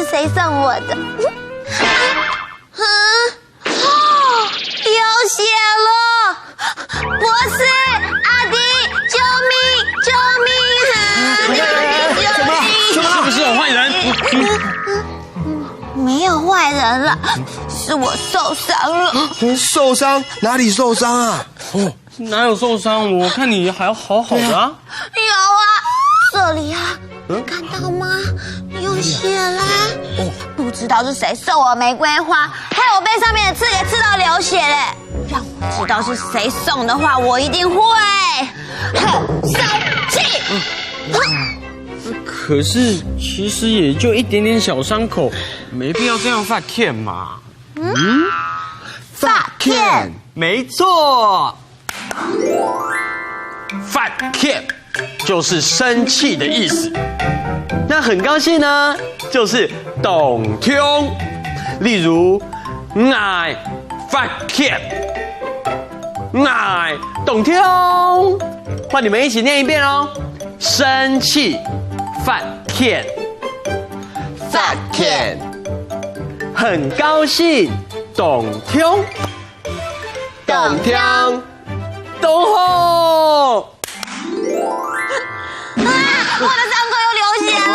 谁送我的？流血了！博士，阿迪，救命！救命！是不是有坏人？没有坏人了，是我受伤了。受伤？哪里受伤啊？哦，哪有受伤？我看你还好好的啊。有啊，这里啊，看到吗？有血啦！不知道是谁送我玫瑰花，害我被上面的刺给刺到流血嘞。让我知道是谁送的话，我一定会很生气。可是其实也就一点点小伤口，没必要这样发 can 嘛。发 can， 没错，发 can 就是生气的意思。那很高兴呢，就是动听。例如，爱发 can， 爱动听。换你们一起念一遍哦。生气，发 can， 发 can， 很高兴，动听，动听，动吼。我的伤口又流血了，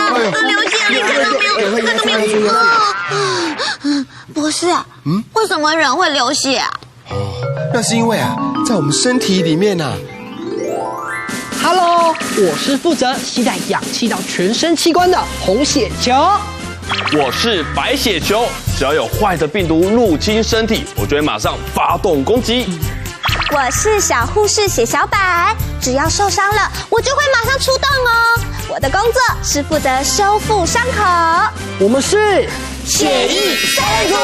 流血了，你看到没有？看到没有？博士啊，为什么人会流血啊？那是因为啊，在我们身体里面啊。Hello， 我是负责携带氧气到全身器官的红血球。我是白血球，只要有坏的病毒入侵身体，我就会马上发动攻击。我是小护士血小板，只要受伤了，我就会马上出动哦。我的工作是负责修复伤口。我们是血液三组。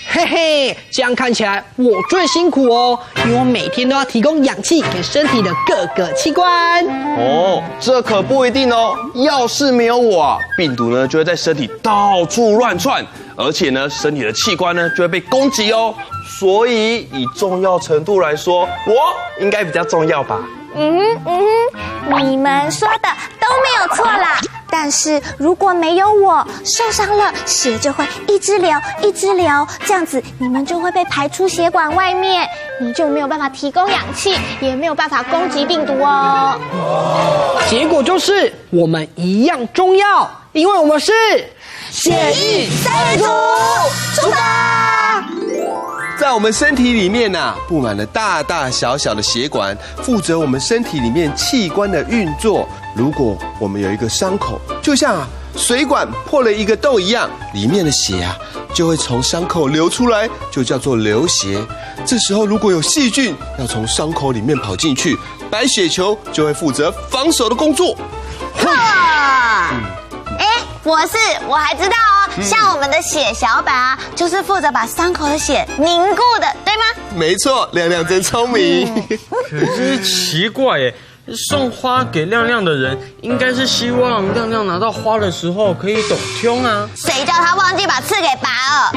嘿嘿，这样看起来我最辛苦哦，因为我每天都要提供氧气给身体的各个器官。哦，这可不一定哦。要是没有我啊，病毒呢就会在身体到处乱窜，而且呢，身体的器官呢就会被攻击哦。所以以重要程度来说，我应该比较重要吧？你们说的都没有错啦。但是如果没有我，受伤了，血就会一直流，一直流，这样子你们就会被排出血管外面，你就没有办法提供氧气，也没有办法攻击病毒哦。结果就是我们一样重要，因为我们是血液三组，出发！在我们身体里面啊，布满了大大小小的血管，负责我们身体里面器官的运作。如果我们有一个伤口，就像水管破了一个洞一样，里面的血啊就会从伤口流出来，就叫做流血。这时候如果有细菌要从伤口里面跑进去，白血球就会负责防守的工作。博士，我还知道哦，像我们的血小板啊，就是负责把伤口的血凝固的，对吗？没错，亮亮真聪明。可是奇怪耶，送花给亮亮的人，应该是希望亮亮拿到花的时候可以懂听啊。谁叫他忘记把刺给拔了？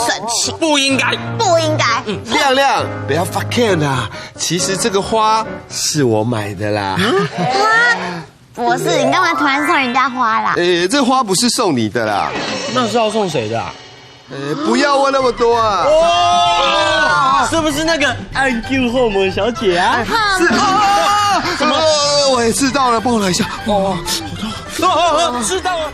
生气！不应该，不应该！亮亮，不要发 can 啊！其实这个花是我买的啦。博士，你干嘛突然送人家花啦？这花不是送你的啦。那是要送谁的啊？不要问那么多啊！是不是那个爱 Q 后母小姐啊？是啊！什么？我也知道了，帮我来一下。好痛！知道了。